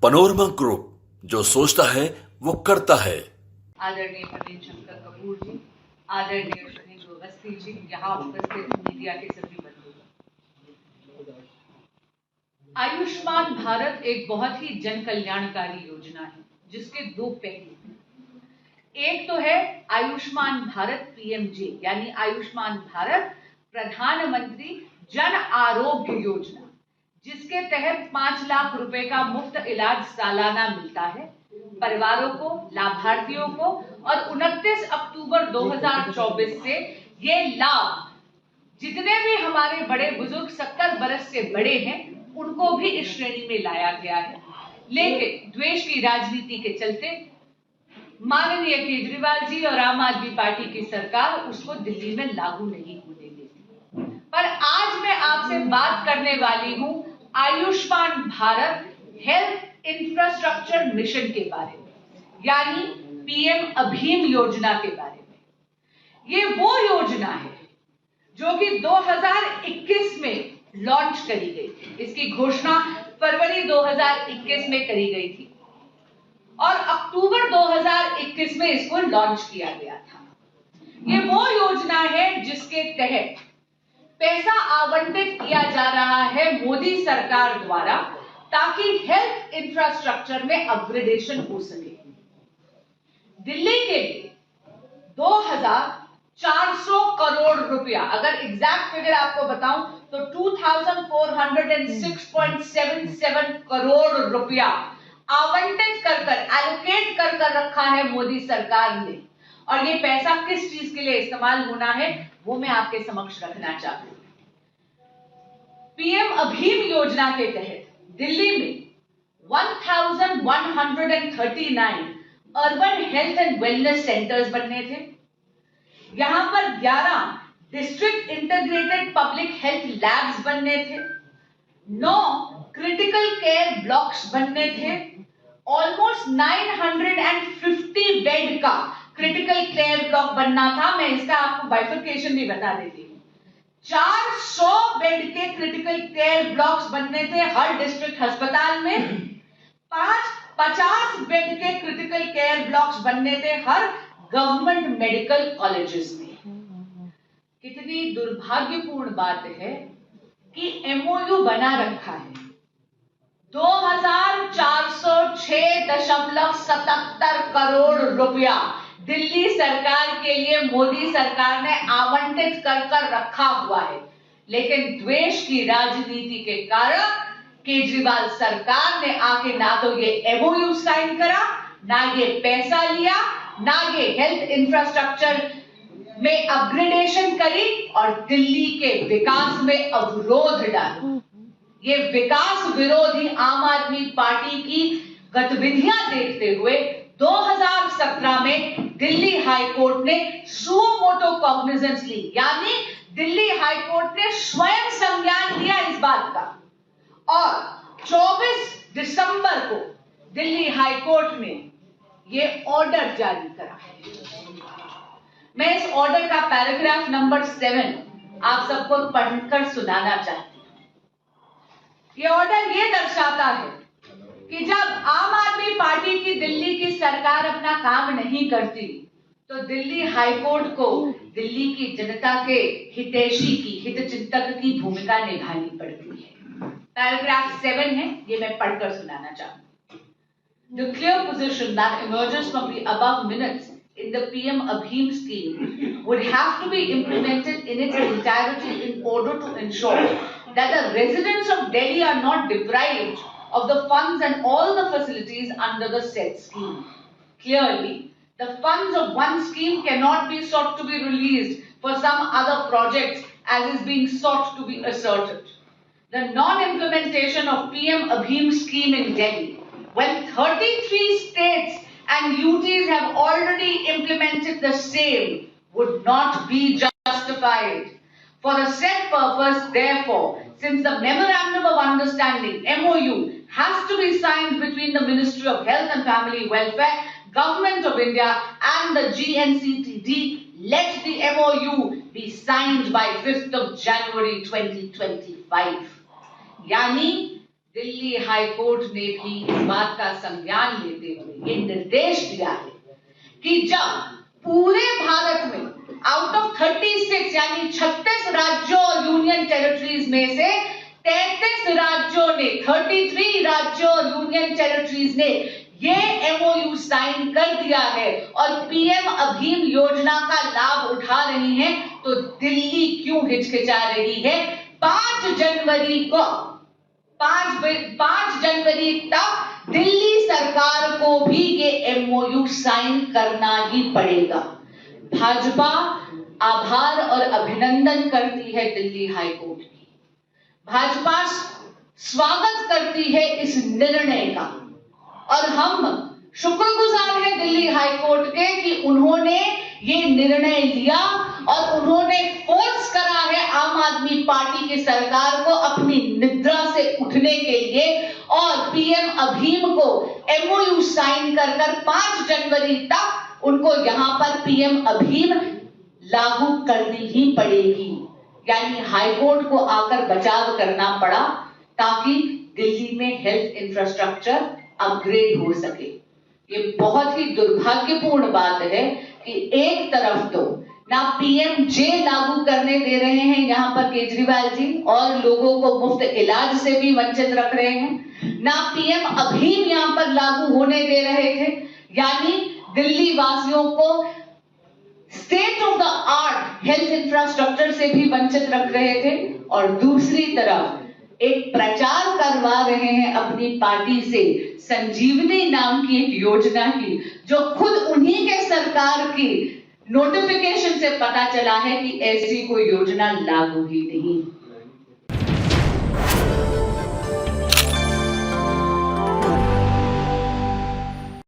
Panorama group, जो सोचता है वो करता है। आदरणीय प्रवीण शंकर कपूर जी, आदरणीय सुनील अवस्थी जी, यहाँ उपस्थित मीडिया के सभी बंधु। आयुष्मान भारत एक बहुत ही जन कल्याणकारी योजना है जिसके दो पहलू हैं। एक तो है आयुष्मान भारत पीएमजे यानी आयुष्मान भारत प्रधानमंत्री जन आरोग्य योजना, जिसके तहत 5 लाख रुपए का मुफ्त इलाज सालाना मिलता है परिवारों को, लाभार्थियों को, और 29 अक्टूबर 2024 से ये लाभ जितने भी हमारे बड़े बुजुर्ग 70 बरस से बड़े हैं उनको भी इस श्रेणी में लाया गया है। लेकिन द्वेष की राजनीति के चलते माननीय केजरीवाल जी और आम आदमी पार्टी की सरकार उसको दिल्ली में लागू नहीं होने देती। पर आज मैं आपसे बात करने वाली हूं Ayushman Bharat health infrastructure mission के बारे में, यानी पीएम अभीम योजना के बारे में। ये वो योजना है जो कि 2021 में लॉन्च करी गई थी। इसकी घोषणा फरवरी 2021 में करी गई थी और अक्टूबर 2021 में इसको लॉन्च किया गया था। ये वो योजना है जिसके तहत पैसा आवंटित किया जा रहा है मोदी सरकार द्वारा ताकि हेल्थ इंफ्रास्ट्रक्चर में अपग्रेडेशन हो सके। दिल्ली के लिए 2400 करोड़ रुपया, अगर एग्जैक्ट फिगर आपको बताऊं तो 2406.77 करोड़ रुपया आवंटित कर एलोकेट कर रखा है मोदी सरकार ने। और ये पैसा किस चीज के लिए इस्तेमाल होना है वो मैं आपके समक्ष रखना चाहती हूं। पीएम अभीम योजना के तहत दिल्ली में 1139 urban health and wellness centres बनने थे। यहां पर 11 district integrated public health labs बनने थे, 9 क्रिटिकल केयर ब्लॉक्स बनने थे, ऑलमोस्ट 950 बेड का क्रिटिकल केयर ब्लॉक बनना था। मैं इसका आपको बाइफरकेशन भी बता देती हूँ। 400 बेड के क्रिटिकल केयर ब्लॉक्स बनने थे हर डिस्ट्रिक्ट अस्पताल में, 50 बेड के क्रिटिकल केयर ब्लॉक्स बनने थे हर गवर्नमेंट मेडिकल कॉलेजेस में। कितनी दुर्भाग्यपूर्ण बात है कि एमओयू बना रखा है 2406.77 करोड़ रुपया दिल्ली सरकार के लिए मोदी सरकार ने आवंटित कर रखा हुआ है। लेकिन द्वेष की राजनीति के कारण केजरीवाल सरकार ने आके ना तो ये एमओयू साइन करा, ना ये पैसा लिया, ना ये हेल्थ इंफ्रास्ट्रक्चर में अपग्रेडेशन करी और दिल्ली के विकास में अवरोध डाला। ये विकास विरोधी आम आदमी पार्टी की गतिविधियां देखते हुए 2017 में दिल्ली हाईकोर्ट ने सुओ मोटो कॉग्निजेंस ली, यानी दिल्ली हाईकोर्ट ने स्वयं संज्ञान लिया इस बात का। और 24 दिसंबर को दिल्ली हाईकोर्ट ने ये ऑर्डर जारी करा। मैं इस ऑर्डर का पैराग्राफ नंबर 7 आप सबको पढ़कर सुनाना चाहती हूं। ये ऑर्डर ये दर्शाता है कि जब आम आदमी पार्टी की दिल्ली की सरकार अपना काम नहीं करती तो दिल्ली हाईकोर्ट को दिल्ली की जनता के हितैषी की, हितचिंतक की भूमिका निभानी पड़ती है। पैराग्राफ 7 है, ये मैं पढ़कर सुनाना चाहूंगी। The clear position that emerges from the above minutes in the PM Abhim scheme would have to be implemented in its entirety in order to ensure that the residents of Delhi are not deprived of the funds and all the facilities under the said scheme. Clearly, the funds of one scheme cannot be sought to be released for some other projects as is being sought to be asserted. The non-implementation of PM Abhim scheme in Delhi, when 33 states and UTs have already implemented the same, would not be justified. For the said purpose, therefore, since the Memorandum of Understanding, MOU, has to be signed between the Ministry of Health and Family Welfare, Government of India and the GNCTD, let the MOU be signed by 5th of January 2025. यानी Delhi high court ने भी इस बात का संज्ञान लेते हुए ये निर्देश दिया है कि जब पूरे भारत में आउट ऑफ 36 यानी 36 राज्यों और यूनियन टेरिटरीज में से 33 राज्यों ने 33 राज्यों और यूनियन टेरिटरीज ने ये एमओयू साइन कर दिया है और पीएम अभीम योजना का लाभ उठा रही हैं, तो दिल्ली क्यों हिचकिचा रही है? 5 जनवरी तक दिल्ली सरकार को भी ये एमओयू साइन करना ही पड़ेगा। भाजपा आभार और अभिनंदन करती है दिल्ली हाई कोर्ट की। भाजपा स्वागत करती है इस निर्णय का और हम शुक्रगुजार हैं दिल्ली हाई कोर्ट के कि उन्होंने ये निर्णय लिया और उन्होंने फोर्स करा है आम आदमी पार्टी की सरकार को अपनी निद्रा से उठने के लिए और पीएम अभीम को एमओयू साइन कर 5 जनवरी तक उनको यहां पर पीएम अभीम लागू करनी ही पड़ेगी। यानी हाईकोर्ट को आकर बचाव करना पड़ा ताकि दिल्ली में हेल्थ इंफ्रास्ट्रक्चर अपग्रेड हो सके। ये बहुत ही दुर्भाग्यपूर्ण बात है कि एक तरफ तो ना पीएमजे लागू करने दे रहे हैं यहाँ पर केजरीवाल जी और लोगों को मुफ्त इलाज से भी वंचित रख रहे हैं, ना पीएम अभीम यहाँ पर लागू होने दे रहे थे, यानी दिल्ली वासियों को state of the art health infrastructure से भी वंचित रख रहे थे और दूसरी तरफ एक प्रचार करवा रहे हैं अपनी पार्टी से संजीवनी नाम की एक योजना की, जो खुद उन्हीं के सरकार की नोटिफिकेशन से पता चला है कि ऐसी कोई योजना लागू ही नहीं